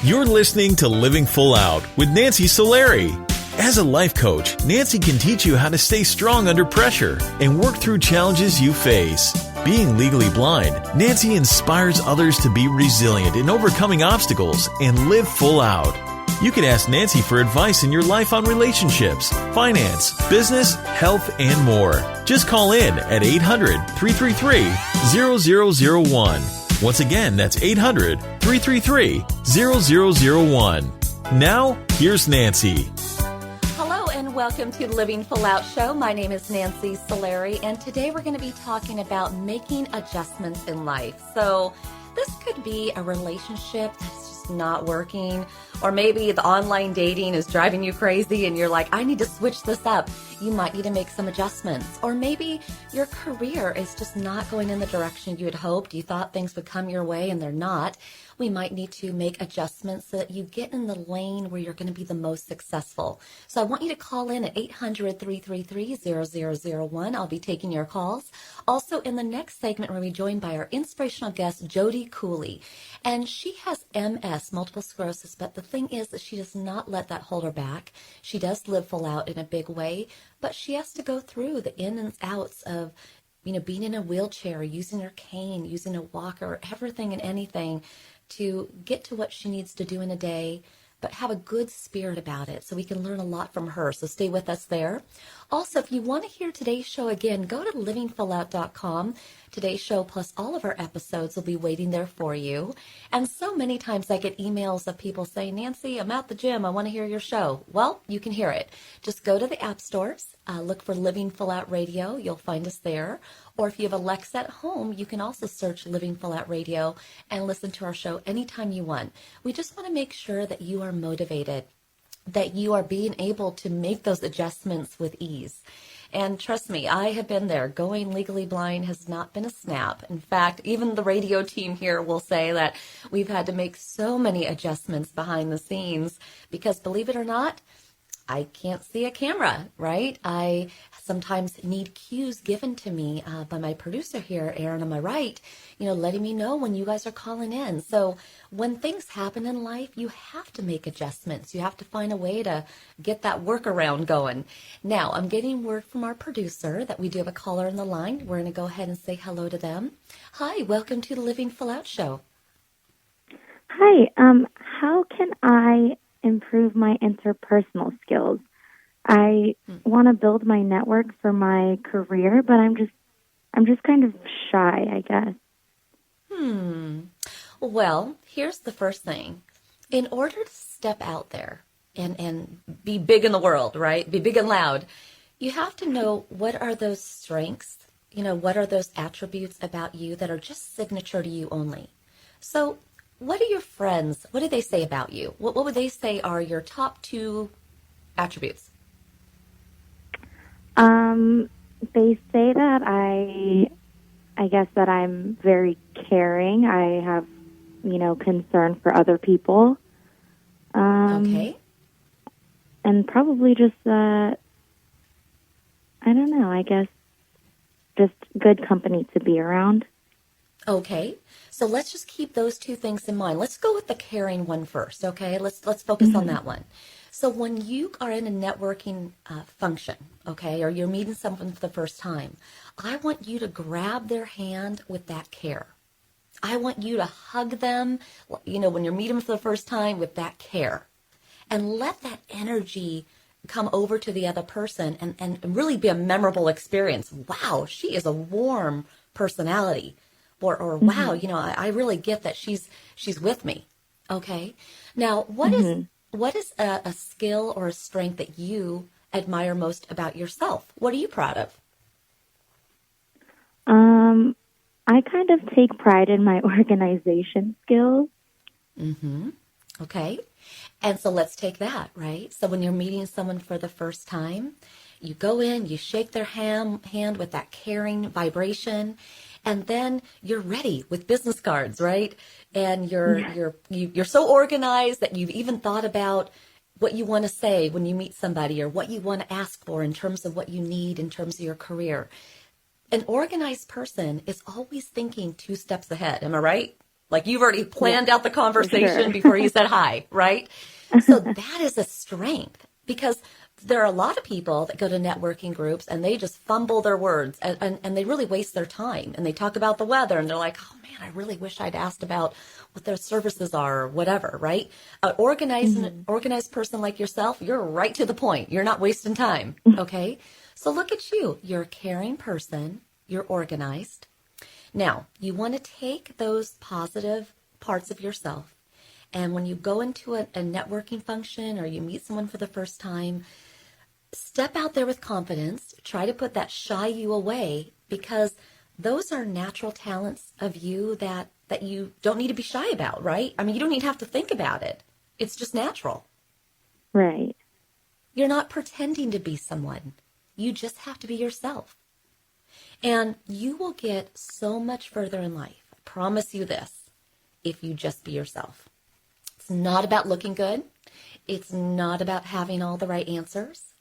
You're listening to Living Full Out with Nancy Solari. As a life coach, Nancy can teach you how to stay strong under pressure and work through challenges you face. Being legally blind, Nancy inspires others to be resilient in overcoming obstacles and live full out. You can ask Nancy for advice in your life on relationships, finance, business, health, and more. Just call in at 800-333-0001. Once again, that's 800-333-0001. Now, here's Nancy. Hello and welcome to Living Full Out Show. My name is Nancy Solari, and today we're going to be talking about making adjustments in life. So this could be a relationship that's just not working, or maybe the online dating is driving you crazy and you're like, I need to switch this up. You might need to make some adjustments. Or maybe your career is just not going in the direction you had hoped. You thought things would come your way and they're not. We might need to make adjustments so that you get in the lane where you're going to be the most successful. So I want you to call in at 800-333-0001. I'll be taking your calls. Also, in the next segment, we'll be joined by our inspirational guest, Jody Cooley. And she has MS, multiple sclerosis, but the thing is that she does not let that hold her back. She does live full out in a big way, but she has to go through the ins and outs of, being in a wheelchair, using her cane, using a walker, everything and anything to get to what she needs to do in a day, but have a good spirit about it so we can learn a lot from her. So stay with us there. Also, if you want to hear today's show again, go to livingfullout.com. Today's show plus all of our episodes will be waiting there for you. And so many times I get emails of people saying, Nancy, I'm at the gym. I want to hear your show. Well, you can hear it. Just go to the app stores, look for Living Full Out Radio. You'll find us there. Or if you have Alexa at home, you can also search Living Full Out Radio and listen to our show anytime you want. We just want to make sure that you are motivated, that you are being able to make those adjustments with ease. And trust me, I have been there. Going legally blind has not been a snap. In fact, even the radio team here will say that we've had to make so many adjustments behind the scenes because, believe it or not, I can't see a camera, right? I sometimes need cues given to me by my producer here, Aaron, on my right, letting me know when you guys are calling in. So when things happen in life, you have to make adjustments. You have to find a way to get that workaround going. Now, I'm getting word from our producer that we do have a caller on the line. We're going to go ahead and say hello to them. Hi, welcome to the Living Full Out Show. Hi, how can I improve my interpersonal skills? I want to build my network for my career, but I'm just kind of shy, I guess. Well, here's the first thing. In order to step out there and be big in the world, right? Be big and loud, you have to know what are those strengths, what are those attributes about you that are just signature to you only. So what are your friends, what do they say about you? What would they say are your top two attributes? They say that I guess that I'm very caring. I have, concern for other people. Okay. And probably just, I don't know, I guess just good company to be around. Okay. So let's just keep those two things in mind. Let's go with the caring one first, okay? Let's focus on that one. So when you are in a networking function, okay, or you're meeting someone for the first time, I want you to grab their hand with that care. I want you to hug them, when you're meeting them for the first time with that care. And let that energy come over to the other person and really be a memorable experience. Wow, she is a warm personality. Or wow, I really get that she's with me. Okay. Now, what is a skill or a strength that you admire most about yourself? What are you proud of? I kind of take pride in my organization skills. Okay. And so let's take that, right? So when you're meeting someone for the first time, you go in, you shake their hand with that caring vibration, and then you're ready with business cards, right? And you're so organized that you've even thought about what you want to say when you meet somebody or what you want to ask for in terms of what you need in terms of your career. An organized person is always thinking 2 steps ahead. Am I right? Like you've already planned out the conversation sure. before you said hi, right? So that is a strength, because there are a lot of people that go to networking groups and they just fumble their words, and they really waste their time, and they talk about the weather and they're like, oh man, I really wish I'd asked about what their services are or whatever, right? An organized person like yourself, you're right to the point. You're not wasting time, okay? So look at you. You're a caring person. You're organized. Now, you want to take those positive parts of yourself, and when you go into a networking function or you meet someone for the first time, step out there with confidence. Try to put that shy you away, because those are natural talents of you that you don't need to be shy about, right? I mean, you don't even have to think about it. It's just natural. Right. You're not pretending to be someone. You just have to be yourself. And you will get so much further in life. I promise you this, if you just be yourself. It's not about looking good. It's not about having all the right answers.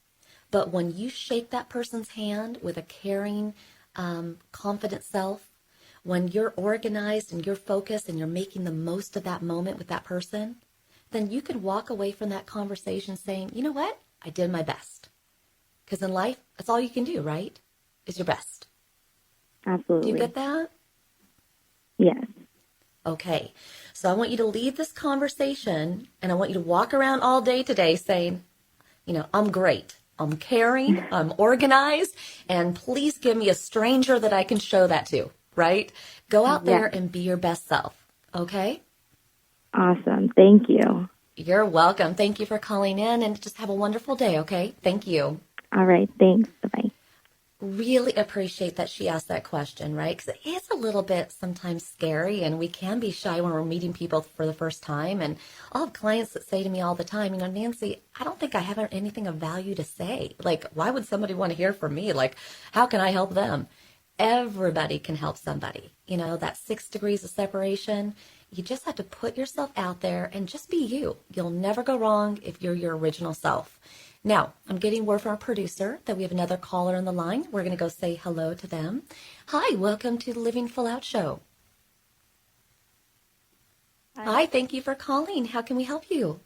But when you shake that person's hand with a caring, confident self, when you're organized and you're focused and you're making the most of that moment with that person, then you could walk away from that conversation saying, you know what? I did my best. Because in life, that's all you can do, right? Is your best. Absolutely. Do you get that? Yes. Okay. So I want you to leave this conversation, and I want you to walk around all day today saying, you know, I'm great. I'm caring. I'm organized. And please give me a stranger that I can show that to, right? Go out there and be your best self. Okay? Awesome. Thank you. You're welcome. Thank you for calling in, and just have a wonderful day. Okay? Thank you. All right. Thanks. Bye-bye. Really appreciate that she asked that question, right? Because it is a little bit sometimes scary, and we can be shy when we're meeting people for the first time. And I'll have clients that say to me all the time, you know, Nancy, I don't think I have anything of value to say. Like, why would somebody want to hear from me? Like, how can I help them? Everybody can help somebody. You know, that 6 degrees of separation. You just have to put yourself out there and just be you. You'll never go wrong if you're your original self. Now, I'm getting word from our producer that we have another caller on the line. We're going to go say hello to them. Hi, welcome to the Living Full Out Show. Hi, thank you for calling. How can we help you?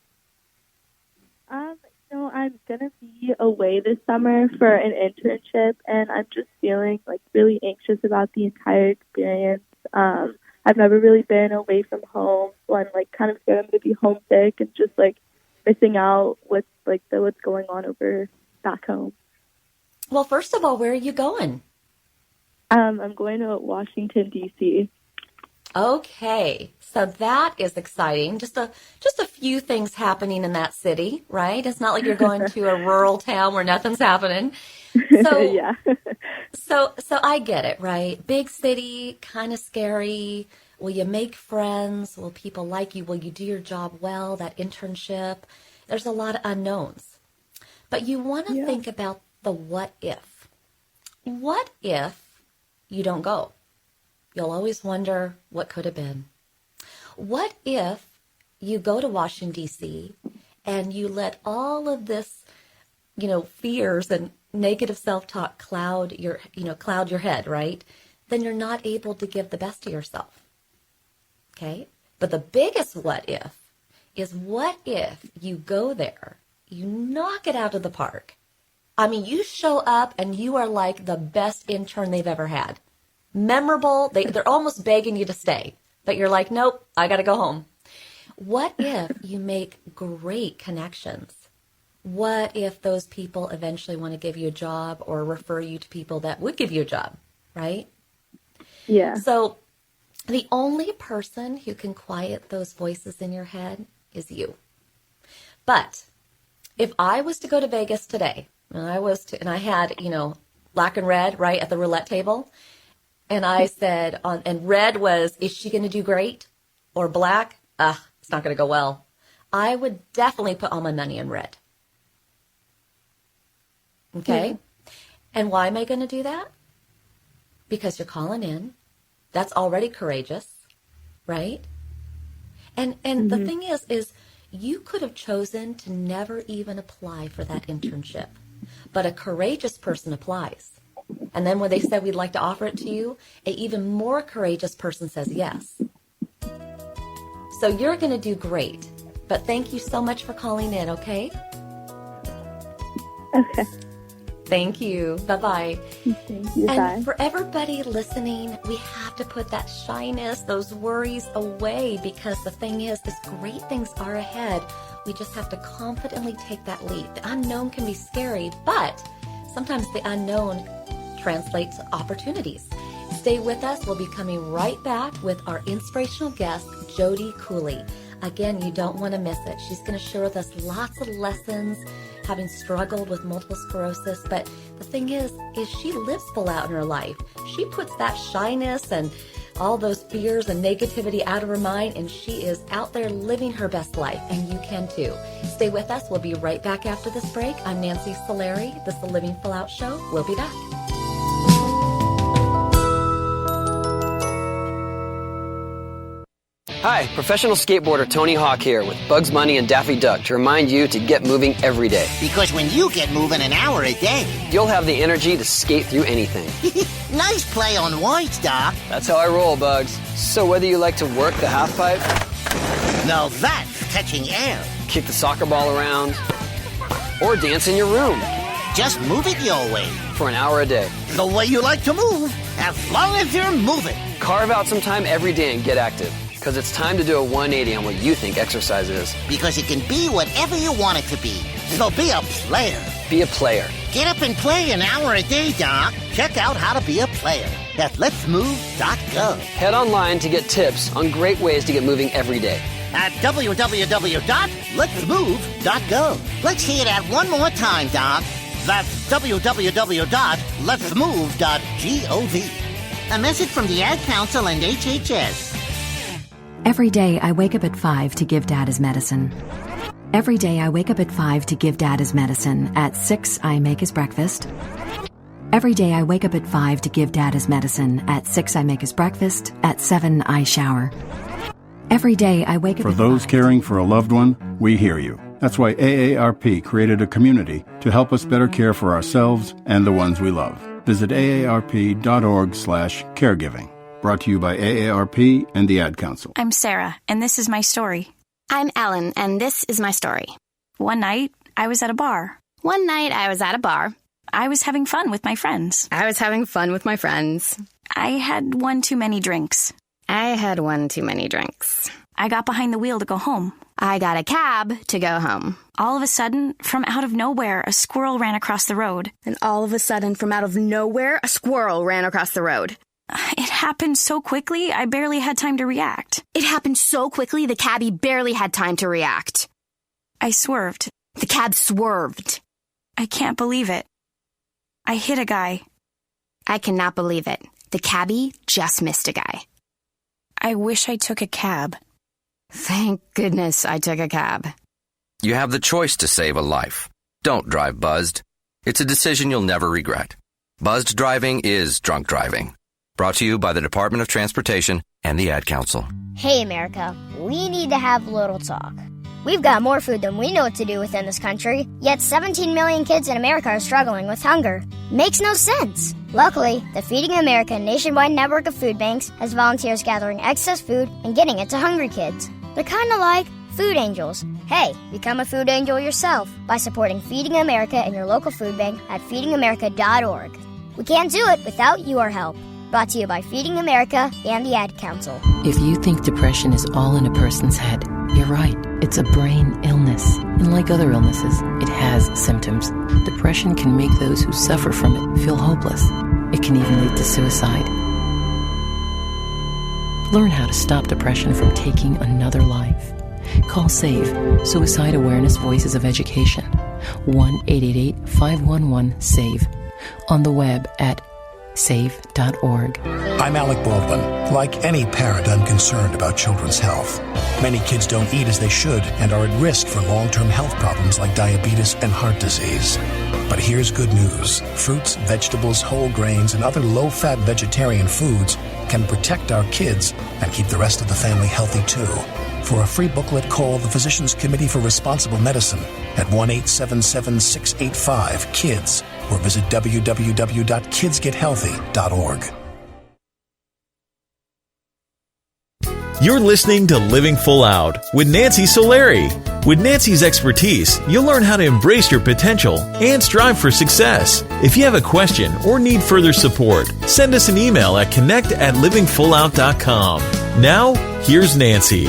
I'm going to be away this summer for an internship, and I'm just feeling like really anxious about the entire experience. I've never really been away from home, so I'm like kind of scared I'm going to be homesick and just like missing out with like what's going on over back home. Well, first of all, where are you going? I'm going to Washington, D.C. Okay, so that is exciting. Just a few things happening in that city, right? It's not like you're going to a rural town where nothing's happening. So Yeah. so I get it, right? Big city, kind of scary. Will you make friends? Will people like you? Will you do your job well? That internship? There's a lot of unknowns. But you want to think about the what if. What if you don't go? You'll always wonder what could have been. What if you go to Washington, D.C., and you let all of this, you know, fears and negative self-talk cloud your head, right? Then you're not able to give the best of yourself. Okay? But the biggest what if is what if you go there, you knock it out of the park. I mean, you show up and you are like the best intern they've ever had. Memorable. They're almost begging you to stay, but you're like, nope, I got to go home. What if you make great connections? What if those people eventually want to give you a job or refer you to people that would give you a job, right? Yeah. So the only person who can quiet those voices in your head is you. But if I was to go to Vegas today, and I had, you know, black and red right at the roulette table, and I said, and red was, is she going to do great? Or black, it's not going to go well. I would definitely put all my money in red. Okay? Yeah. And why am I going to do that? Because you're calling in. That's already courageous, right? And the thing is you could have chosen to never even apply for that internship. But a courageous person applies. And then when they said we'd like to offer it to you, an even more courageous person says yes. So you're going to do great. But thank you so much for calling in, okay? Okay. Thank you. Bye-bye. Thank you. And Bye. for everybody listening, we have to put that shyness, those worries away, because the thing is great things are ahead. We just have to confidently take that leap. The unknown can be scary, but sometimes the unknown translates to opportunities. Stay with us. We'll be coming right back with our inspirational guest, Jody Cooley. Again, you don't want to miss it. She's going to share with us lots of lessons, having struggled with multiple sclerosis. But the thing is she lives full out in her life. She puts that shyness and all those fears and negativity out of her mind, and she is out there living her best life, and you can too. Stay with us. We'll be right back after this break. I'm Nancy Solari. This is the Living Full Out Show. We'll be back. Hi, professional skateboarder Tony Hawk here with Bugs Bunny and Daffy Duck to remind you to get moving every day. Because when you get moving an hour a day, you'll have the energy to skate through anything. Nice play on words, Doc. That's how I roll, Bugs. So whether you like to work the half pipe, now that's catching air, kick the soccer ball around, or dance in your room, just move it your way. For an hour a day. The way you like to move, as long as you're moving. Carve out some time every day and get active. Because it's time to do a 180 on what you think exercise is. Because it can be whatever you want it to be. So be a player. Be a player. Get up and play an hour a day, Doc. Check out how to be a player at letsmove.gov. Head online to get tips on great ways to get moving every day. At www.letsmove.gov. Let's hear that one more time, Doc. That's www.letsmove.gov. A message from the Ad Council and HHS. Every day I wake up at 5 to give Dad his medicine. Every day I wake up at 5 to give Dad his medicine. At 6 I make his breakfast. Every day I wake up at 5 to give Dad his medicine. At 6 I make his breakfast. At 7 I shower. Every day I wake up For at those 5. caring for a loved one, we hear you. That's why AARP created a community to help us better care for ourselves and the ones we love. Visit aarp.org/caregiving. Brought to you by AARP and the Ad Council. I'm Sarah, and this is my story. I'm Ellen, and this is my story. One night, I was at a bar. I was having fun with my friends. I had one too many drinks. I got behind the wheel to go home. I got a cab to go home. All of a sudden, from out of nowhere, a squirrel ran across the road. It happened so quickly, I barely had time to react. The cabbie barely had time to react. I swerved. The cab swerved. I can't believe it. I hit a guy. I cannot believe it. The cabbie just missed a guy. I wish I took a cab. Thank goodness I took a cab. You have the choice to save a life. Don't drive buzzed. It's a decision you'll never regret. Buzzed driving is drunk driving. Brought to you by the Department of Transportation and the Ad Council. Hey, America, we need to have a little talk. We've got more food than we know what to do with in this country, yet 17 million kids in America are struggling with hunger. Makes no sense. Luckily, the Feeding America nationwide network of food banks has volunteers gathering excess food and getting it to hungry kids. They're kind of like food angels. Hey, become a food angel yourself by supporting Feeding America and your local food bank at feedingamerica.org. We can't do it without your help. Brought to you by Feeding America and the Ad Council. If you think depression is all in a person's head, you're right. It's a brain illness. And like other illnesses, it has symptoms. Depression can make those who suffer from it feel hopeless. It can even lead to suicide. Learn how to stop depression from taking another life. Call SAVE, Suicide Awareness Voices of Education, 1-888-511-SAVE, on the web at save.org. I'm Alec Baldwin. Like any parent, I'm concerned about children's health. Many kids don't eat as they should and are at risk for long-term health problems like diabetes and heart disease. But here's good news. Fruits, vegetables, whole grains, and other low-fat vegetarian foods can protect our kids and keep the rest of the family healthy too. For a free booklet, call the Physicians Committee for Responsible Medicine at 1-877-685-KIDS or visit www.kidsgethealthy.org. You're listening to Living Full Out with Nancy Solari. With Nancy's expertise, you'll learn how to embrace your potential and strive for success. If you have a question or need further support, send us an email at connect@livingfullout.com. Now, here's Nancy.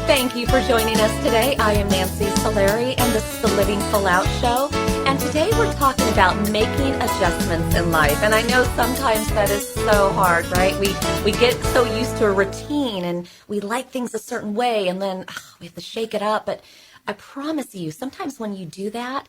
Thank you for joining us today. I am Nancy Solari, and this is the Living Full Out Show. And today we're talking about making adjustments in life. And I know sometimes that is so hard, right? We get so used to a routine and we like things a certain way, and then we have to shake it up. But I promise you, sometimes when you do that,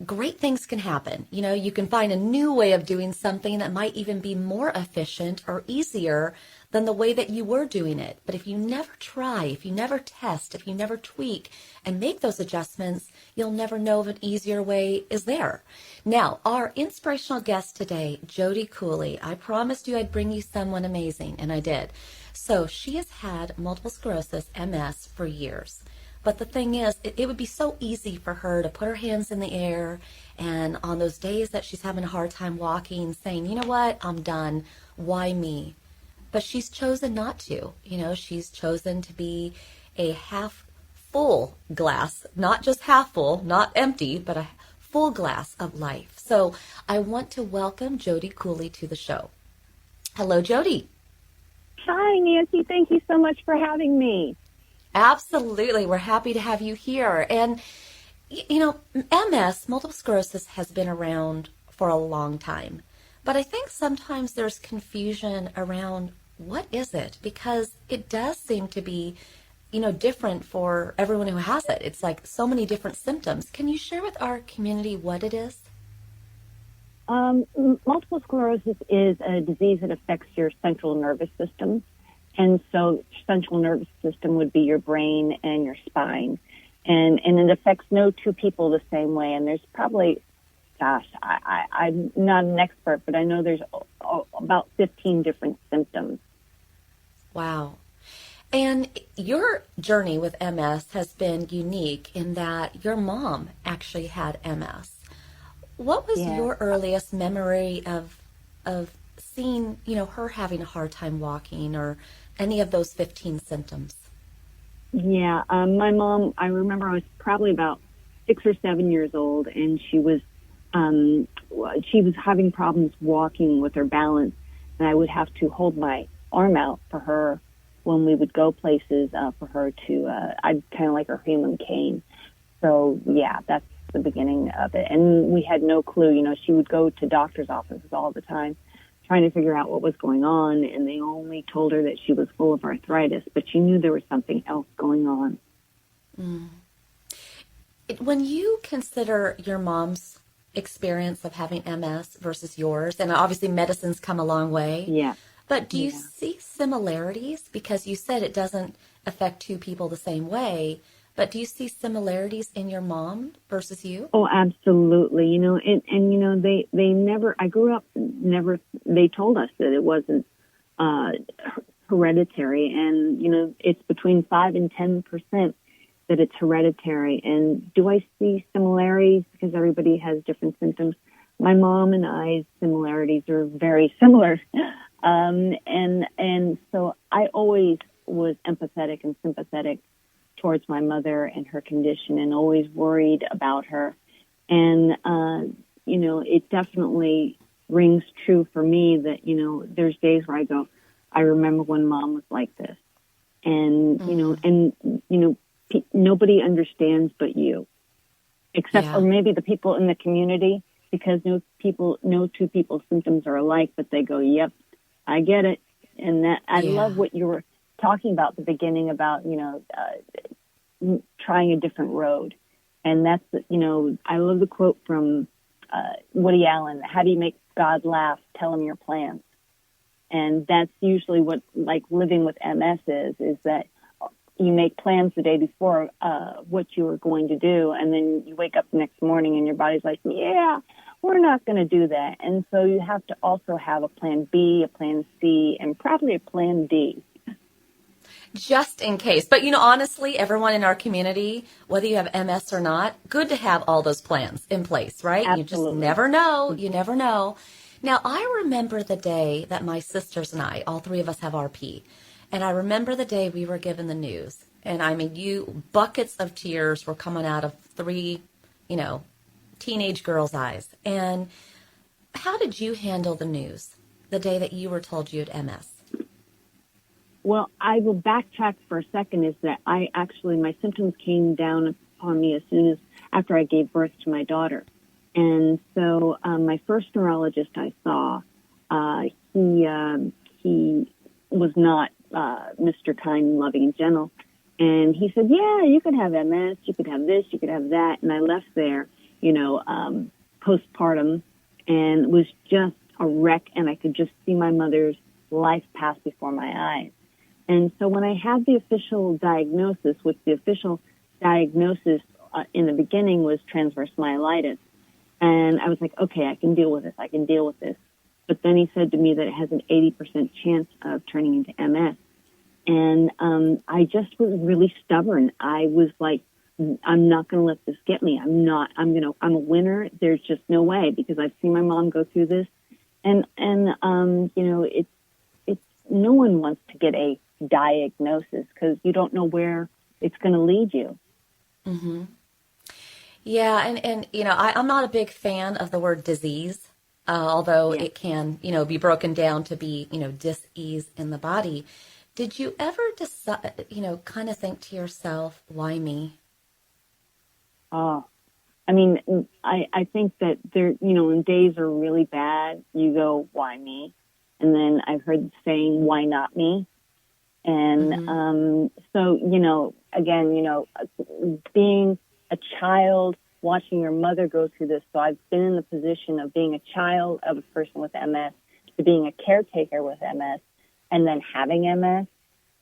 great things can happen. You know, you can find a new way of doing something that might even be more efficient or easier than the way that you were doing it. But if you never try, if you never test, if you never tweak and make those adjustments, you'll never know if an easier way is there. Now, our inspirational guest today, Jody Cooley, I promised you I'd bring you someone amazing, and I did. So she has had multiple sclerosis, MS, for years. But the thing is, it would be so easy for her to put her hands in the air and on those days that she's having a hard time walking, saying, you know what, I'm done. Why me? But she's chosen not to. You know, she's chosen to be a half full glass, not just half full, not empty, but a full glass of life. So I want to welcome Jody Cooley to the show. Hello, Jody. Hi, Nancy. Thank you so much for having me. Absolutely. We're happy to have you here. And, you know, MS, multiple sclerosis, has been around for a long time. But I think sometimes there's confusion around what is it? Because it does seem to be, you know, different for everyone who has it. It's like so many different symptoms. Can you share with our community what it is? Multiple sclerosis is a disease that affects your central nervous system. And so central nervous system would be your brain and your spine. And it affects no two people the same way. And there's probably, I'm not an expert, but I know there's about 15 different symptoms. Wow. And your journey with MS has been unique in that your mom actually had MS. What was your earliest memory of seeing, you know, her having a hard time walking or any of those 15 symptoms? Yeah, my mom, I remember I was probably about 6 or 7 years old, and she was having problems walking with her balance, and I would have to hold my arm out for her when we would go places for her to, I'd kind of like her human cane. So, yeah, that's the beginning of it. And we had no clue, you know, she would go to doctor's offices all the time trying to figure out what was going on, and they only told her that she was full of arthritis, but she knew there was something else going on. Mm. When you consider your mom's experience of having MS versus yours, and obviously medicine's come a long way. Yeah. But do you see similarities? Because you said it doesn't affect two people the same way, but do you see similarities in your mom versus you? Oh, absolutely. You know, and you know, they never, I grew up, they told us that it wasn't hereditary, and, you know, it's between 5 and 10% that it's hereditary. And do I see similarities? Because everybody has different symptoms. My mom and I's similarities are very similar. And so I always was empathetic and sympathetic towards my mother and her condition, and always worried about her. And, you know, it definitely rings true for me that, you know, there's days where I go, I remember when Mom was like this. And, nobody understands but you, except for maybe the people in the community, because no two people's symptoms are alike, but they go, yep, I get it. And that, I love what you were talking about at the beginning about, you know, trying a different road. And that's, you know, I love the quote from Woody Allen, how do you make God laugh? Tell him your plans. And that's usually what, like, living with MS is that you make plans the day before what you are going to do, and then you wake up the next morning and your body's like, yeah, we're not going to do that. And so you have to also have a plan B, a plan C, and probably a plan D. Just in case. But, you know, honestly, everyone in our community, whether you have MS or not, good to have all those plans in place, right? Absolutely. You just never know. You never know. Now, I remember the day that my sisters and I, all three of us have RP, And I remember the day we were given the news. And I mean, buckets of tears were coming out of 3, teenage girls' eyes. And how did you handle the news the day that you were told you had MS? Well, I will backtrack for a second, is that my symptoms came down upon me as soon as after I gave birth to my daughter. And so my first neurologist I saw, he was not Mr. Kind, loving, and gentle. And he said, yeah, you could have MS, you could have this, you could have that. And I left there, postpartum, and was just a wreck, and I could just see my mother's life pass before my eyes. And so when I had the official diagnosis, which the official diagnosis in the beginning was transverse myelitis, and I was like, okay, I can deal with this. But then he said to me that it has an 80% chance of turning into MS. And I just was really stubborn. I was like, I'm not going to let this get me. I'm a winner. There's just no way, because I've seen my mom go through this. And it's no one wants to get a diagnosis, because you don't know where it's going to lead you. Mm-hmm. Yeah. And I'm not a big fan of the word disease, although it can, be broken down to be, dis-ease in the body. Did you ever decide, kind of think to yourself, why me? I think that there, when days are really bad, you go, why me? And then I've heard the saying, why not me? And so, again, being a child, watching your mother go through this. So I've been in the position of being a child of a person with MS to being a caretaker with MS, and then having MS,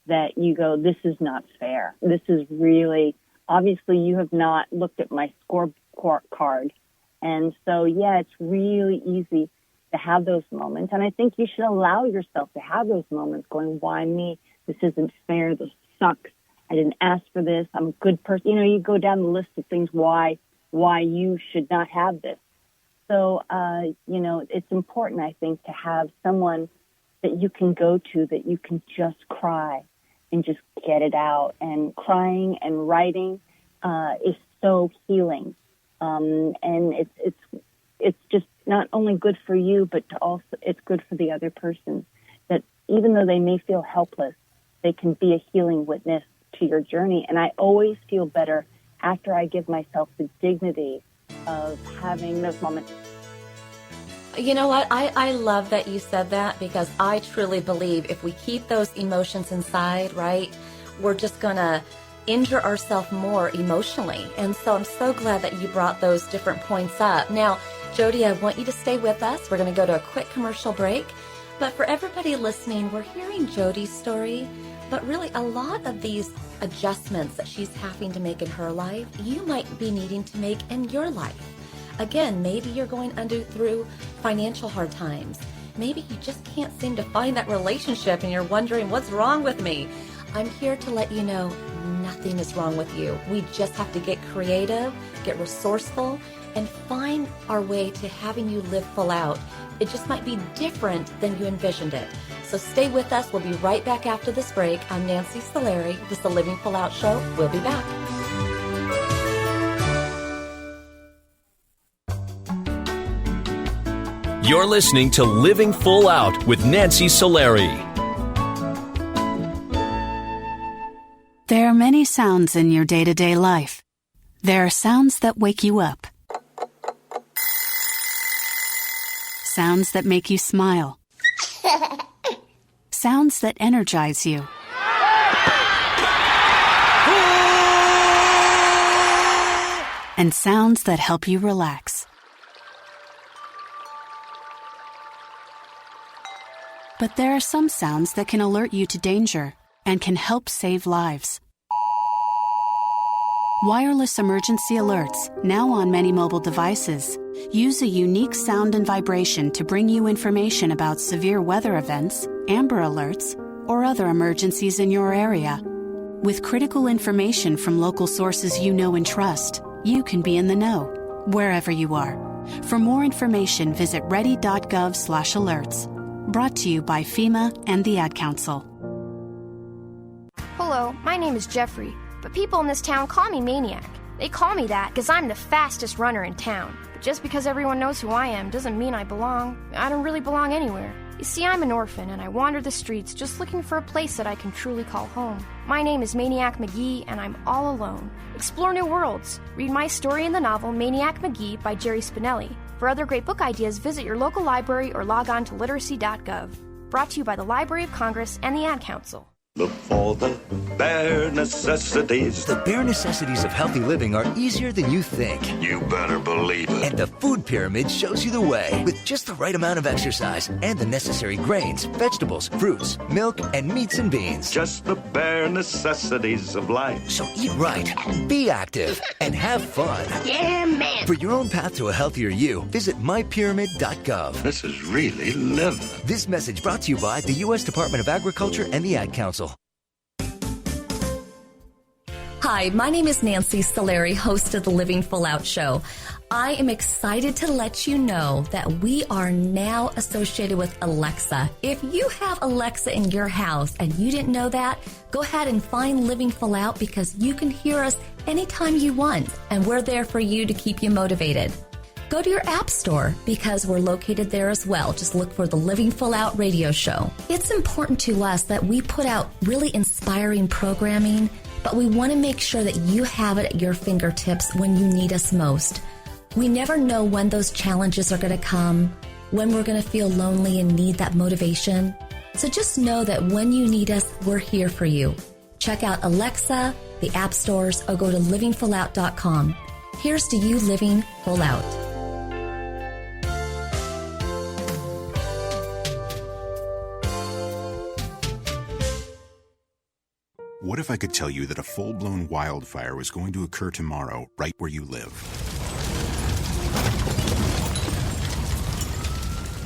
that you go, this is not fair. This is really, obviously you have not looked at my scorecard. And so, it's really easy to have those moments. And I think you should allow yourself to have those moments going, why me? This isn't fair. This sucks. I didn't ask for this. I'm a good person. You go down the list of things why you should not have this. So, it's important, I think, to have someone that you can go to, that you can just cry and just get it out. And crying and writing is so healing. And it's just not only good for you, but it's good for the other person, that even though they may feel helpless, they can be a healing witness to your journey. And I always feel better after I give myself the dignity of having those moments. You know what? I love that you said that, because I truly believe if we keep those emotions inside, right, we're just going to injure ourselves more emotionally. And so I'm so glad that you brought those different points up. Now, Jody, I want you to stay with us. We're going to go to a quick commercial break. But for everybody listening, we're hearing Jody's story, but really a lot of these adjustments that she's having to make in her life, you might be needing to make in your life. Again, maybe you're going through financial hard times. Maybe you just can't seem to find that relationship and you're wondering, what's wrong with me? I'm here to let you know nothing is wrong with you. We just have to get creative, get resourceful, and find our way to having you live full out. It just might be different than you envisioned it. So stay with us. We'll be right back after this break. I'm Nancy Solari. This is the Living Full Out Show. We'll be back. You're listening to Living Full Out with Nancy Solari. There are many sounds in your day-to-day life. There are sounds that wake you up. Sounds that make you smile. Sounds that energize you. And sounds that help you relax. But there are some sounds that can alert you to danger and can help save lives. Wireless emergency alerts, now on many mobile devices, use a unique sound and vibration to bring you information about severe weather events, Amber Alerts, or other emergencies in your area. With critical information from local sources you know and trust, you can be in the know, wherever you are. For more information, visit ready.gov/alerts. Brought to you by FEMA and the Ad Council. Hello, my name is Jeffrey, but people in this town call me Maniac. They call me that because I'm the fastest runner in town. But just because everyone knows who I am doesn't mean I belong. I don't really belong anywhere. You see, I'm an orphan, and I wander the streets just looking for a place that I can truly call home. My name is Maniac McGee, and I'm all alone. Explore new worlds. Read my story in the novel Maniac McGee by Jerry Spinelli. For other great book ideas, visit your local library or log on to literacy.gov. Brought to you by the Library of Congress and the Ad Council. Look for the bare necessities. The bare necessities of healthy living are easier than you think. You better believe it. And the food pyramid shows you the way. With just the right amount of exercise and the necessary grains, vegetables, fruits, milk, and meats and beans. Just the bare necessities of life. So eat right, be active, and have fun. Yeah, man. For your own path to a healthier you, visit mypyramid.gov. This is really living. This message brought to you by the U.S. Department of Agriculture and the Ad Council. Hi, my name is Nancy Solari, host of the Living Full Out Show. I am excited to let you know that we are now associated with Alexa. If you have Alexa in your house and you didn't know that, go ahead and find Living Full Out because you can hear us anytime you want, and we're there for you to keep you motivated. Go to your app store because we're located there as well. Just look for the Living Full Out radio show. It's important to us that we put out really inspiring programming, but we want to make sure that you have it at your fingertips when you need us most. We never know when those challenges are going to come, when we're going to feel lonely and need that motivation. So just know that when you need us, we're here for you. Check out Alexa, the app stores, or go to livingfullout.com. Here's to you living full out. What if I could tell you that a full-blown wildfire was going to occur tomorrow right where you live?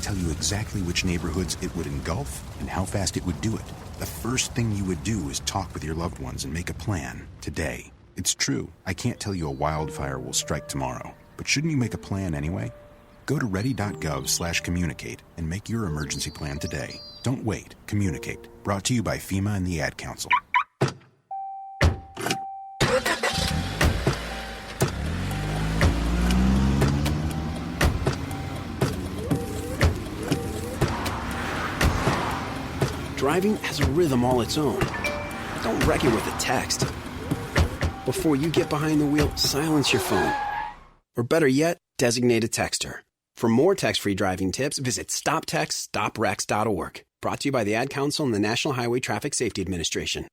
Tell you exactly which neighborhoods it would engulf and how fast it would do it. The first thing you would do is talk with your loved ones and make a plan today. It's true, I can't tell you a wildfire will strike tomorrow, but shouldn't you make a plan anyway? Go to ready.gov/communicate and make your emergency plan today. Don't wait, communicate. Brought to you by FEMA and the Ad Council. Driving has a rhythm all its own. Don't wreck it with a text. Before you get behind the wheel, silence your phone. Or better yet, designate a texter. For more text-free driving tips, visit stoptextstoprex.org. Brought to you by the Ad Council and the National Highway Traffic Safety Administration.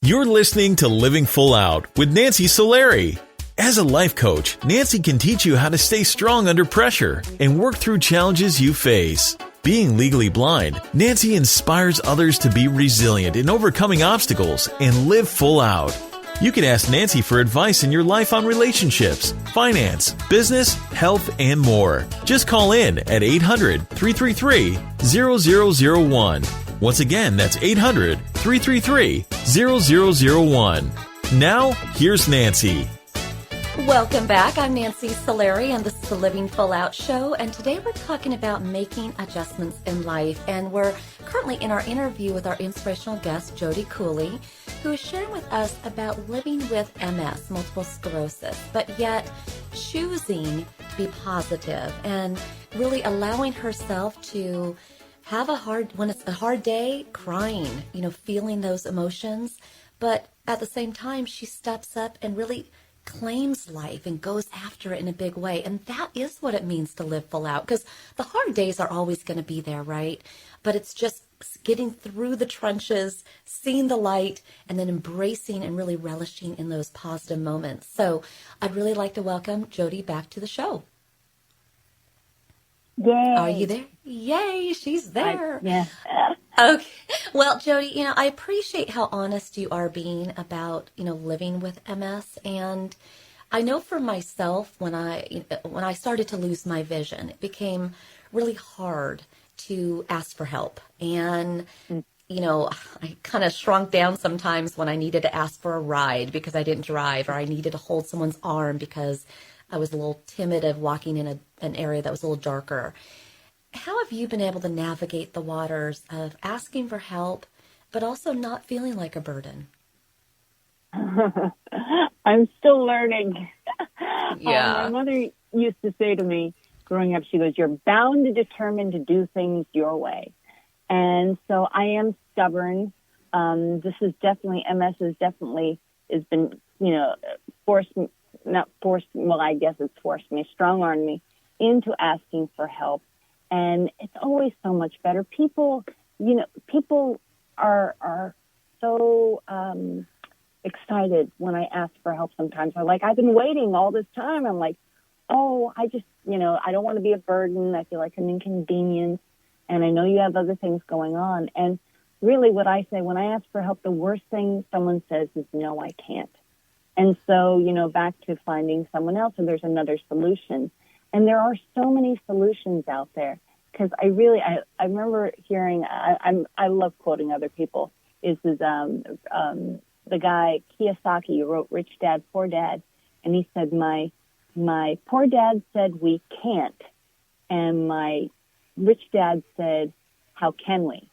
You're listening to Living Full Out with Nancy Solari. As a life coach, Nancy can teach you how to stay strong under pressure and work through challenges you face. Being legally blind, Nancy inspires others to be resilient in overcoming obstacles and live full out. You can ask Nancy for advice in your life on relationships, finance, business, health, and more. Just call in at 800-333-0001. Once again, that's 800-333-0001. Now, here's Nancy. Welcome back. I'm Nancy Solari, and this is the Living Full Out Show. And today we're talking about making adjustments in life. And we're currently in our interview with our inspirational guest, Jody Cooley, who is sharing with us about living with MS, multiple sclerosis, but yet choosing to be positive and really allowing herself to have when it's a hard day, crying, feeling those emotions. But at the same time, she steps up and really claims life and goes after it in a big way. And that is what it means to live full out, because the hard days are always going to be there, right? But it's just getting through the trenches, seeing the light, and then embracing and really relishing in those positive moments. So I'd really like to welcome Jody back to the show. Yay. Are you there? Yay, she's there. Yeah. Okay. Well, Jody, I appreciate how honest you are being about, living with MS. And I know for myself, when I started to lose my vision, it became really hard to ask for help. And, I kind of shrunk down sometimes when I needed to ask for a ride because I didn't drive, or I needed to hold someone's arm because I was a little timid of walking in an area that was a little darker. How have you been able to navigate the waters of asking for help, but also not feeling like a burden? I'm still learning. Yeah. My mother used to say to me growing up, she goes, you're bound and determined to do things your way. And so I am stubborn. This is definitely, MS has been, I guess it's forced me, strong-armed me into asking for help. And it's always so much better. People are so excited when I ask for help sometimes. They're like, I've been waiting all this time. I'm like, oh, I just, I don't want to be a burden. I feel like an inconvenience. And I know you have other things going on. And really what I say when I ask for help, the worst thing someone says is, no, I can't. And so, back to finding someone else, and there's another solution. And there are so many solutions out there. Because I remember hearing, I love quoting other people, is the guy Kiyosaki who wrote Rich Dad, Poor Dad. And he said, my poor dad said we can't. And my rich dad said, how can we?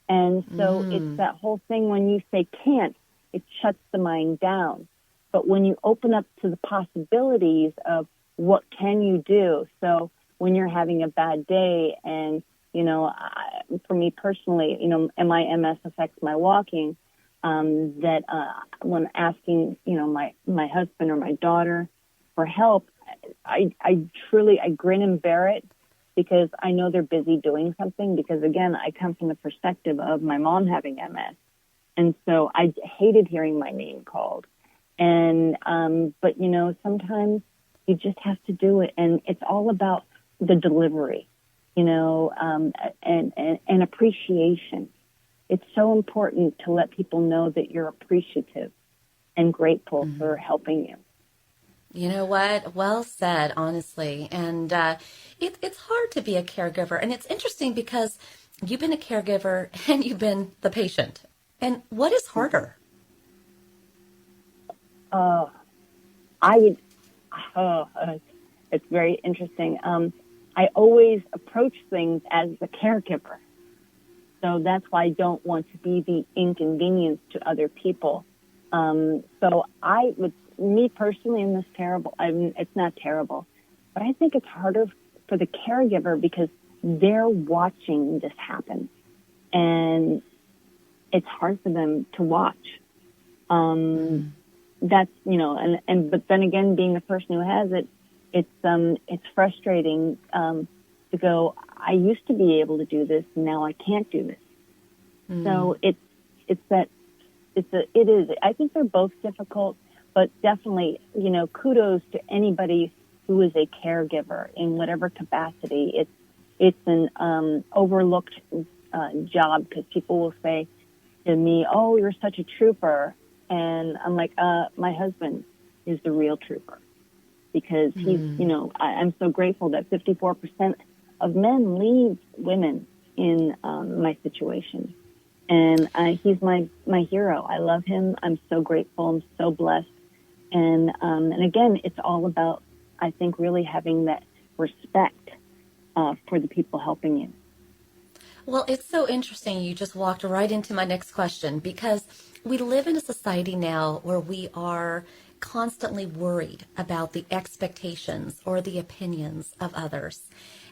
And so it's that whole thing when you say can't, it shuts the mind down. But when you open up to the possibilities of what can you do? So when you're having a bad day and, for me personally, and my MS affects my walking, when asking, my husband or my daughter for help, I grin and bear it because I know they're busy doing something because, again, I come from the perspective of my mom having MS. And so I hated hearing my name called. And, but, sometimes you just have to do it. And it's all about the delivery, and appreciation. It's so important to let people know that you're appreciative and grateful for helping you. You know what? Well said, honestly. And it's hard to be a caregiver. And it's interesting because you've been a caregiver and you've been the patient. And what is harder? It's very interesting. I always approach things as the caregiver. So that's why I don't want to be the inconvenience to other people. Me personally, in this it's not terrible, but I think it's harder for the caregiver because they're watching this happen. And it's hard for them to watch. That's, but then again, being the person who has it, it's frustrating, to go, I used to be able to do this, now I can't do this. So it is, I think they're both difficult, but definitely, kudos to anybody who is a caregiver in whatever capacity. It's an, overlooked, job because people will say to me, oh, you're such a trooper. And I'm like, my husband is the real trooper because he's, I'm so grateful that 54% of men leave women in my situation. And he's my hero. I love him. I'm so grateful. I'm so blessed. And again, it's all about, I think, really having that respect for the people helping you. Well, it's so interesting. You just walked right into my next question because we live in a society now where we are constantly worried about the expectations or the opinions of others.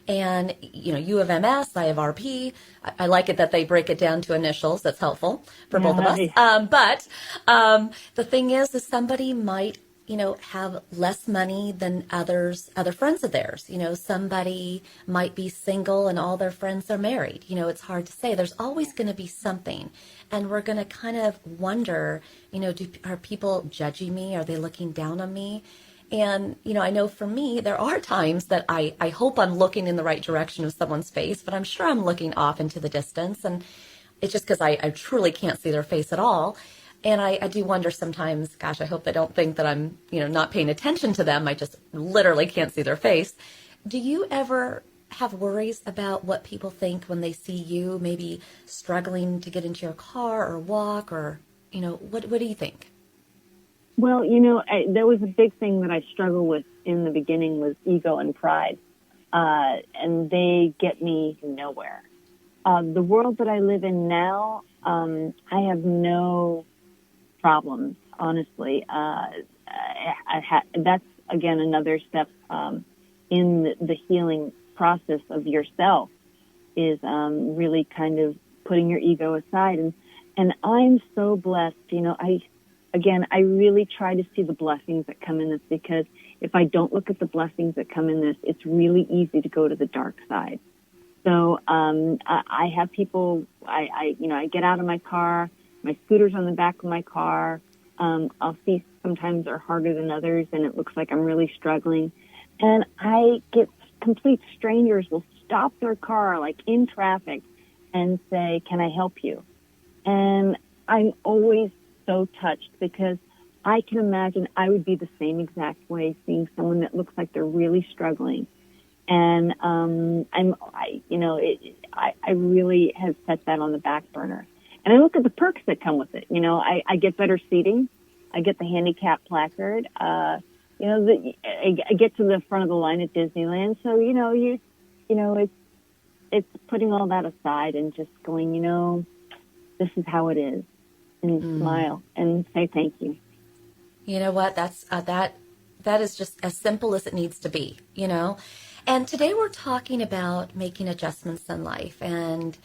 And, you have MS, I have RP. I like it that they break it down to initials. That's helpful for both of us. But the thing is somebody might, have less money than other friends of theirs. Somebody might be single and all their friends are married. It's hard to say. There's always going to be something. And we're going to kind of wonder, are people judging me? Are they looking down on me? And, I know for me, there are times that I hope I'm looking in the right direction of someone's face, but I'm sure I'm looking off into the distance. And it's just because I truly can't see their face at all. And I do wonder sometimes, gosh, I hope they don't think that I'm, not paying attention to them. I just literally can't see their face. Do you ever have worries about what people think when they see you maybe struggling to get into your car or walk or, what do you think? Well, there was a big thing that I struggled with in the beginning was ego and pride. And they get me nowhere. The world that I live in now, I have no problems, honestly. That's, again, another step in the healing process of yourself, is really kind of putting your ego aside. And I'm so blessed. I really try to see the blessings that come in this, because if I don't look at the blessings that come in this, it's really easy to go to the dark side. So I have people, I get out of my car, my scooter's on the back of my car. I'll see sometimes are harder than others, and it looks like I'm really struggling. And I get complete strangers will stop their car, like in traffic, and say, "Can I help you?" And I'm always so touched, because I can imagine I would be the same exact way, seeing someone that looks like they're really struggling. And I really have set that on the back burner. And I look at the perks that come with it. I get better seating. I get the handicap placard. I get to the front of the line at Disneyland. So, it's putting all that aside and just going, this is how it is, and smile and say thank you. You know what? That's that is just as simple as it needs to be, And today we're talking about making adjustments in life. And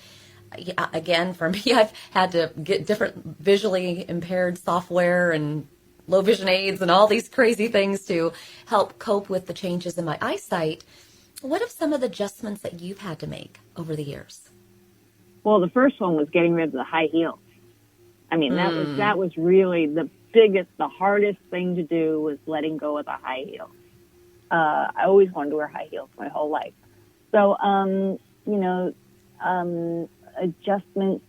again, for me, I've had to get different visually impaired software and low vision aids and all these crazy things to help cope with the changes in my eyesight. What are some of the adjustments that you've had to make over the years? Well, the first one was getting rid of the high heels. I mean, that was really the hardest thing to do, was letting go of the high heels. I always wanted to wear high heels my whole life. So, adjustments,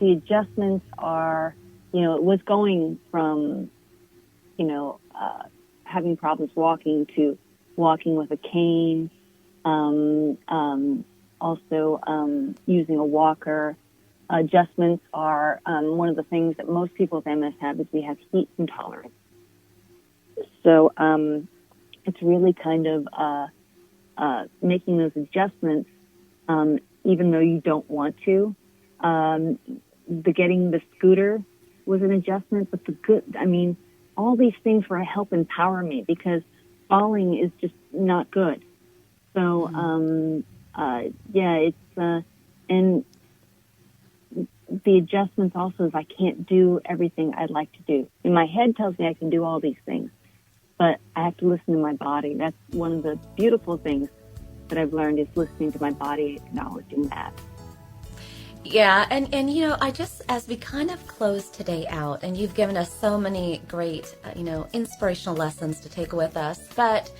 the adjustments are, it was going from, having problems walking to walking with a cane, also using a walker. Adjustments are one of the things that most people with MS have, is we have heat intolerance. So it's really kind of making those adjustments, even though you don't want to. Getting the scooter was an adjustment, but all these things were to help empower me, because falling is just not good. So, and the adjustments also is I can't do everything I'd like to do. And my head tells me I can do all these things, but I have to listen to my body. That's one of the beautiful things that I've learned, is listening to my body, acknowledging that. Yeah, and I just, as we kind of close today out, and you've given us so many great, inspirational lessons to take with us, but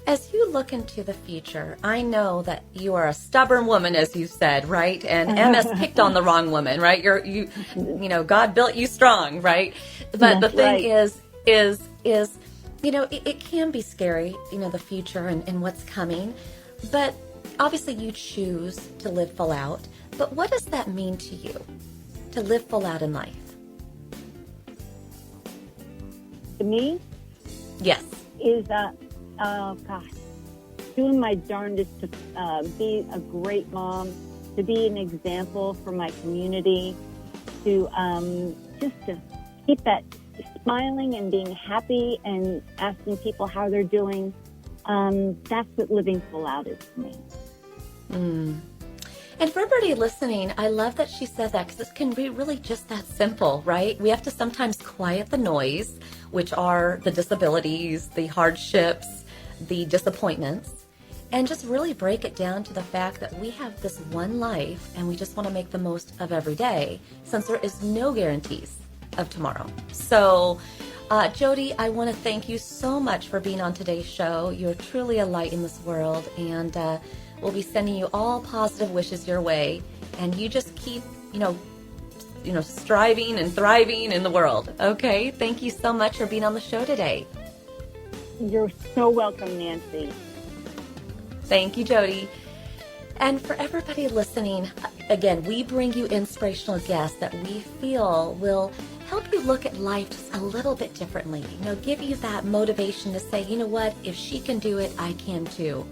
as you look into the future, I know that you are a stubborn woman, as you said, right? And MS picked on the wrong woman, right? God built you strong, right? But the thing is, it can be scary, the future and what's coming. But obviously you choose to live full out. But what does that mean to you, to live full out in life? To me? Yes. Is doing my darndest to be a great mom, to be an example for my community, to just to keep that smiling and being happy and asking people how they're doing. That's what living full out is for me. And for everybody listening, I love that she said that, because it can be really just that simple, right? We have to sometimes quiet the noise, which are the disabilities, the hardships, the disappointments, and just really break it down to the fact that we have this one life and we just want to make the most of every day, since there is no guarantees of tomorrow. So, Jody, I want to thank you so much for being on today's show. You're truly a light in this world, and we'll be sending you all positive wishes your way, and you just keep, striving and thriving in the world. Okay? Thank you so much for being on the show today. You're so welcome, Nancy. Thank you, Jody. And for everybody listening, again, we bring you inspirational guests that we feel will help you look at life just a little bit differently. Give you that motivation to say, you know what, if she can do it, I can too.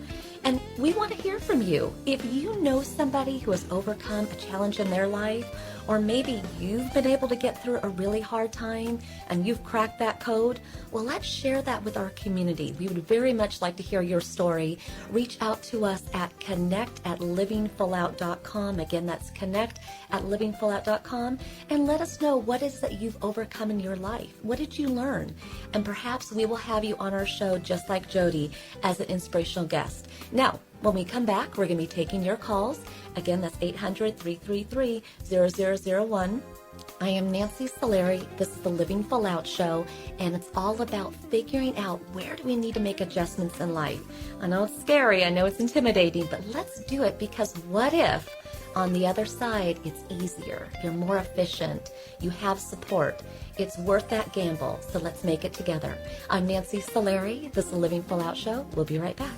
And we want to hear from you. If you know somebody who has overcome a challenge in their life, or maybe you've been able to get through a really hard time and you've cracked that code, well, let's share that with our community. We would very much like to hear your story. Reach out to us at connect@livingfullout.com. Again, that's connect@livingfullout.com. And let us know what is that you've overcome in your life. What did you learn? And perhaps we will have you on our show, just like Jody, as an inspirational guest. Now, when we come back, we're going to be taking your calls. Again, that's 800-333-0001. I am Nancy Solari. This is the Living Full Out Show, and it's all about figuring out where do we need to make adjustments in life. I know it's scary, I know it's intimidating, but let's do it, because what if on the other side it's easier, you're more efficient, you have support. It's worth that gamble, so let's make it together. I'm Nancy Solari. This is the Living Full Out Show. We'll be right back.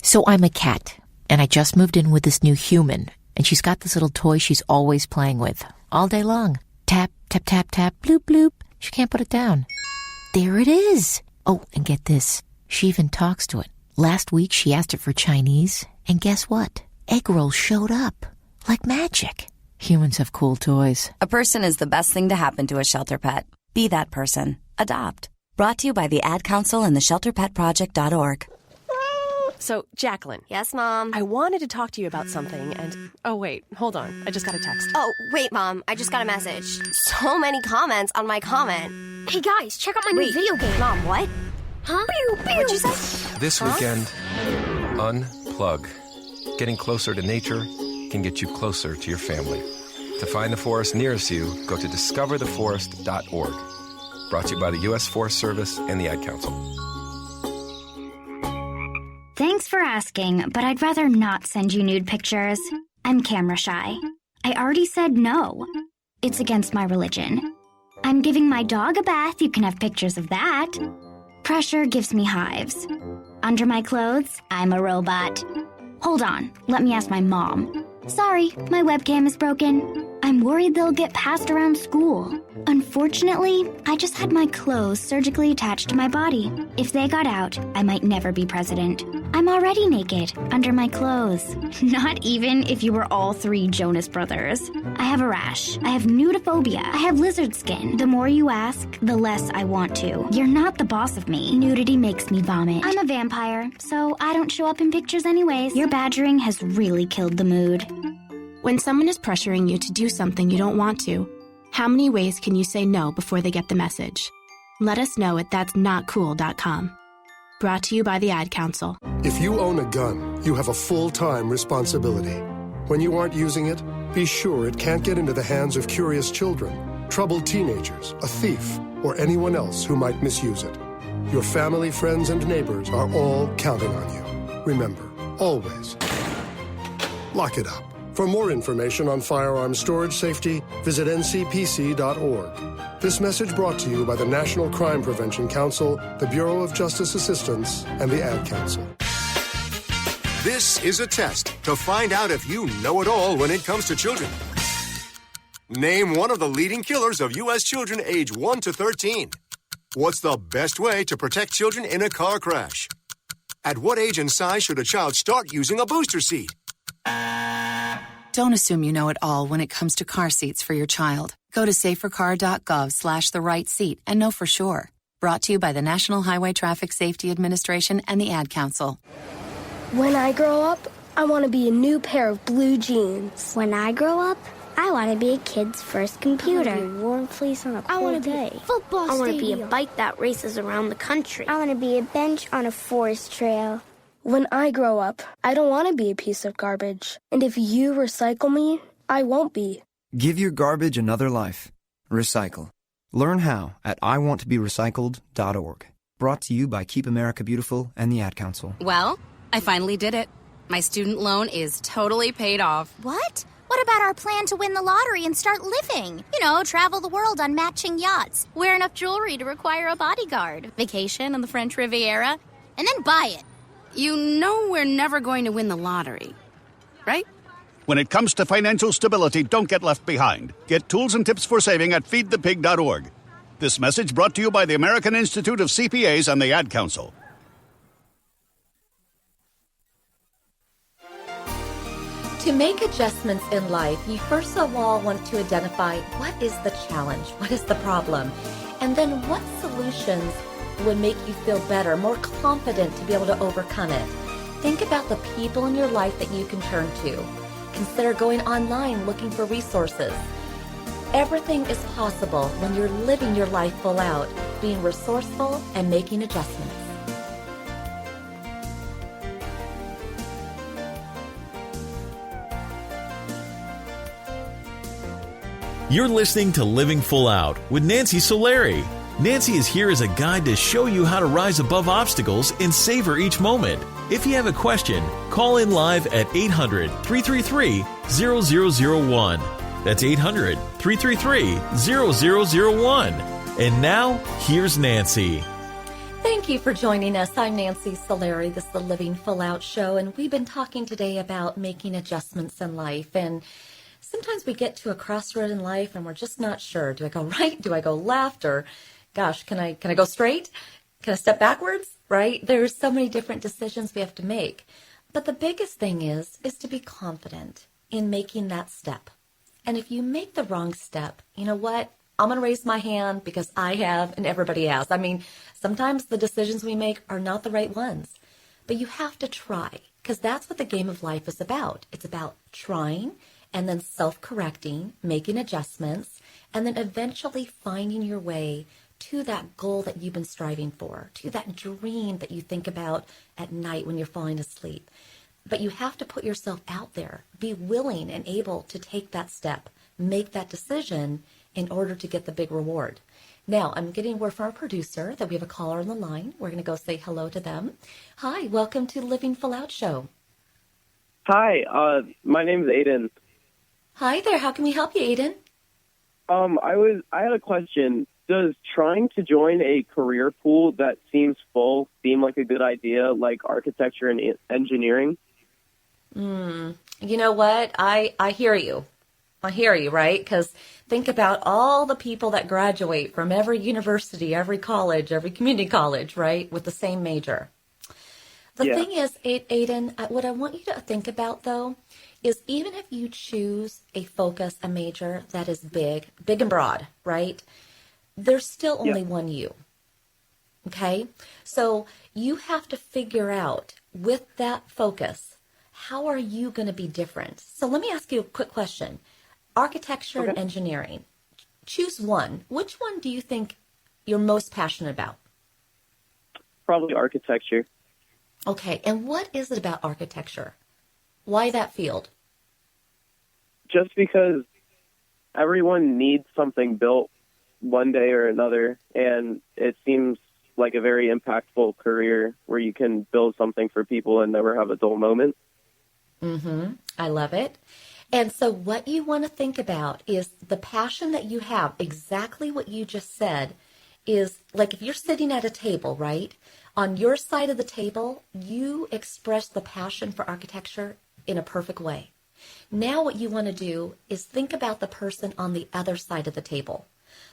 So I'm a cat, and I just moved in with this new human, and she's got this little toy she's always playing with, all day long. Tap, tap, tap, tap, bloop, bloop. She can't put it down. There it is. Oh, and get this. She even talks to it. Last week, she asked it for Chinese, and guess what? Egg rolls showed up. Like magic. Humans have cool toys. A person is the best thing to happen to a shelter pet. Be that person. Adopt. Brought to you by the Ad Council and the ShelterPetProject.org. So, Jacqueline. Yes, Mom? I wanted to talk to you about something, and... Oh, wait, hold on. I just got a text. Oh, wait, Mom. I just got a message. So many comments on my comment. Hey, guys, check out my new video game. Mom, what? Huh? Pew, pew. What'd you say? This weekend, unplug. Getting closer to nature can get you closer to your family. To find the forest nearest you, go to discovertheforest.org. Brought to you by the U.S. Forest Service and the Ad Council. Thanks for asking, but I'd rather not send you nude pictures. I'm camera shy. I already said no. It's against my religion. I'm giving my dog a bath. You can have pictures of that. Pressure gives me hives. Under my clothes, I'm a robot. Hold on, let me ask my mom. Sorry, my webcam is broken. I'm worried they'll get passed around school. Unfortunately, I just had my clothes surgically attached to my body. If they got out, I might never be president. I'm already naked, under my clothes. Not even if you were all three Jonas Brothers. I have a rash. I have nudophobia. I have lizard skin. The more you ask, the less I want to. You're not the boss of me. Nudity makes me vomit. I'm a vampire, so I don't show up in pictures anyways. Your badgering has really killed the mood. When someone is pressuring you to do something you don't want to, how many ways can you say no before they get the message? Let us know at that'snotcool.com. Brought to you by the Ad Council. If you own a gun, you have a full-time responsibility. When you aren't using it, be sure it can't get into the hands of curious children, troubled teenagers, a thief, or anyone else who might misuse it. Your family, friends, and neighbors are all counting on you. Remember, always, lock it up. For more information on firearms storage safety, visit ncpc.org. This message brought to you by the National Crime Prevention Council, the Bureau of Justice Assistance, and the Ad Council. This is a test to find out if you know it all when it comes to children. Name one of the leading killers of U.S. children age 1 to 13. What's the best way to protect children in a car crash? At what age and size should a child start using a booster seat? Don't assume you know it all when it comes to car seats for your child. Go to safercar.gov/the-right-seat and know for sure. Brought to you by the National Highway Traffic Safety Administration and the Ad Council. When I grow up, I want to be a new pair of blue jeans. When I grow up, I want to be a kid's first computer. I want to be a warm fleece on a cool day. Be a football I want to be stadium. a bike that races around the country. I want to be a bench on a forest trail. When I grow up, I don't want to be a piece of garbage. And if you recycle me, I won't be. Give your garbage another life. Recycle. Learn how at iwanttoberecycled.org. Brought to you by Keep America Beautiful and the Ad Council. Well, I finally did it. My student loan is totally paid off. What? What about our plan to win the lottery and start living? You know, travel the world on matching yachts, wear enough jewelry to require a bodyguard, vacation on the French Riviera, and then buy it. You know we're never going to win the lottery, right? When it comes to financial stability, don't get left behind. Get tools and tips for saving at feedthepig.org. This message brought to you by the American Institute of CPAs and the Ad Council. To make adjustments in life, you first of all want to identify what is the challenge, what is the problem, and then what solutions would make you feel better, more confident to be able to overcome it. Think about the people in your life that you can turn to. Consider going online looking for resources. Everything is possible when you're living your life full out, being resourceful and making adjustments. You're listening to Living Full Out with Nancy Solari. Nancy is here as a guide to show you how to rise above obstacles and savor each moment. If you have a question, call in live at 800-333-0001. That's 800-333-0001. And now, here's Nancy. Thank you for joining us. I'm Nancy Solari. This is the Living Full Out show, and we've been talking today about making adjustments in life. And sometimes we get to a crossroad in life and we're just not sure. Do I go right? Do I go left? Or, gosh, can I go straight? Can I step backwards? Right? There's so many different decisions we have to make. But the biggest thing is to be confident in making that step. And if you make the wrong step, you know what? I'm going to raise my hand because I have and everybody has. I mean, sometimes the decisions we make are not the right ones. But you have to try, because that's what the game of life is about. It's about trying and then self-correcting, making adjustments, and then eventually finding your way to that goal that you've been striving for, to that dream that you think about at night when you're falling asleep. But you have to put yourself out there, be willing and able to take that step, make that decision in order to get the big reward. Now, I'm getting word from our producer that we have a caller on the line. We're going to go say hello to them. Hi, welcome to Living Full Out Show. Hi, my name is Aiden. Hi there, how can we help you, Aiden? I had a question. Does trying to join a career pool that seems full seem like a good idea, like architecture and engineering? You know what? I hear you. I hear you, right? Because think about all the people that graduate from every university, every college, every community college, right, with the same major. The thing is, Aiden, what I want you to think about, though, is even if you choose a focus, a major that is big and broad, right, there's still only one you. Okay? So you have to figure out with that focus, how are you going to be different? So let me ask you a quick question. Architecture and engineering. Choose one. Which one do you think you're most passionate about? Probably architecture. Okay. And what is it about architecture? Why that field? Just because everyone needs something built one day or another, and it seems like a very impactful career where you can build something for people and never have a dull moment. I love it. And so what you want to think about is the passion that you have, exactly what you just said, is like if you're sitting at a table, right? On your side of the table, you express the passion for architecture in a perfect way. Now what you want to do is think about the person on the other side of the table,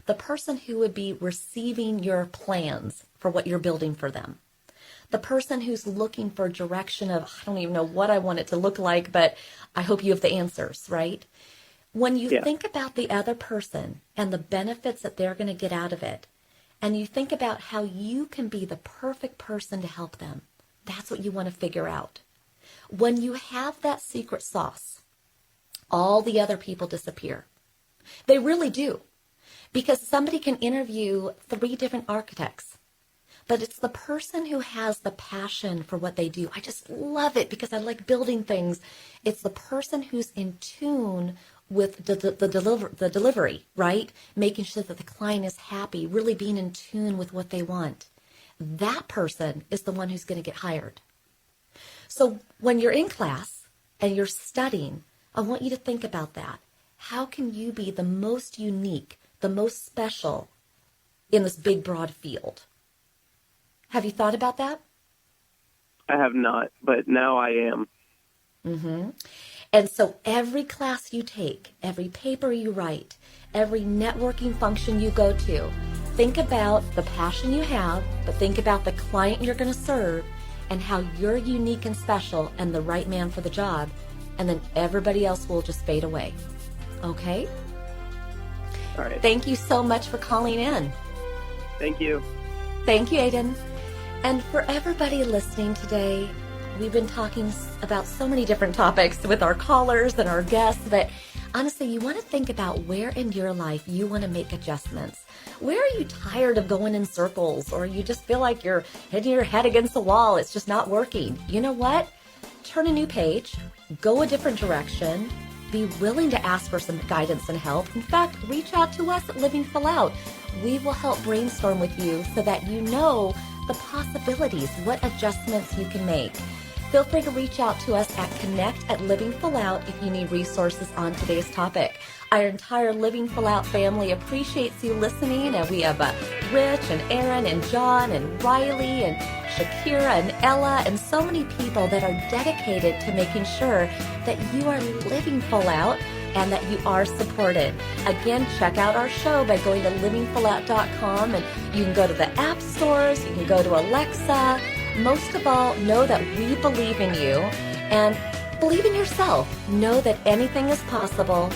the person who would be receiving your plans for what you're building for them. The person who's looking for direction of, I don't even know what I want it to look like, but I hope you have the answers, right? When you think about the other person and the benefits that they're going to get out of it, and you think about how you can be the perfect person to help them, that's what you want to figure out. When you have that secret sauce, all the other people disappear. They really do. Because somebody can interview 3 different architects, but it's the person who has the passion for what they do. I just love it because I like building things. It's the person who's in tune with the delivery, right? Making sure that the client is happy, really being in tune with what they want. That person is the one who's going to get hired. So when you're in class and you're studying, I want you to think about that. How can you be the most unique, the most special in this big, broad field? Have you thought about that? I have not, but now I am. And so every class you take, every paper you write, every networking function you go to, Think about the passion you have, but think about the client you're going to serve and how you're unique and special and the right man for the job. And then everybody else will just fade away. Okay? All right. Thank you so much for calling in. Thank you. Thank you, Aiden. And for everybody listening today, we've been talking about so many different topics with our callers and our guests, but honestly, you want to think about where in your life you want to make adjustments. Where are you tired of going in circles, or you just feel like you're hitting your head against the wall? It's just not working. You know what? Turn a new page, go a different direction, be willing to ask for some guidance and help. In fact, reach out to us at Living Full Out. We will help brainstorm with you so that you know the possibilities, what adjustments you can make. Feel free to reach out to us at Connect at Living Full Out if you need resources on today's topic. Our entire Living Full Out family appreciates you listening, and we have Rich and Aaron and John and Riley and Shakira and Ella and so many people that are dedicated to making sure that you are living full out and that you are supported. Again, check out our show by going to livingfullout.com, and you can go to the app stores, you can go to Alexa. Most of all, know that we believe in you and believe in yourself. Know that anything is possible.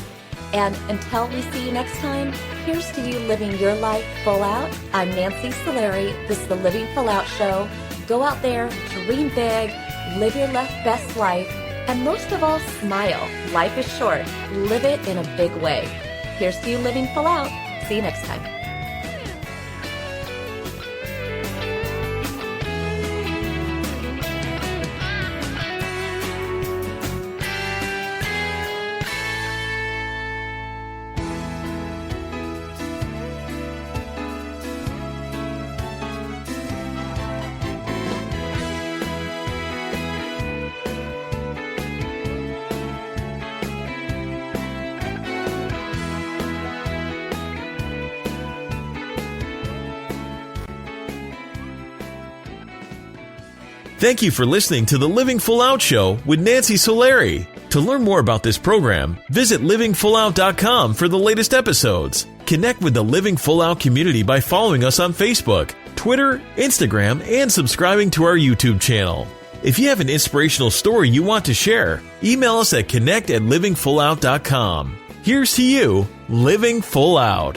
And until we see you next time, here's to you living your life full out. I'm Nancy Solari. This is the Living Full Out Show. Go out there, dream big, live your best life, and most of all, smile. Life is short. Live it in a big way. Here's to you living full out. See you next time. Thank you for listening to the Living Full Out Show with Nancy Solari. To learn more about this program, visit livingfullout.com for the latest episodes. Connect with the Living Full Out community by following us on Facebook, Twitter, Instagram, and subscribing to our YouTube channel. If you have an inspirational story you want to share, email us at connect@livingfullout.com. Here's to you, living full out.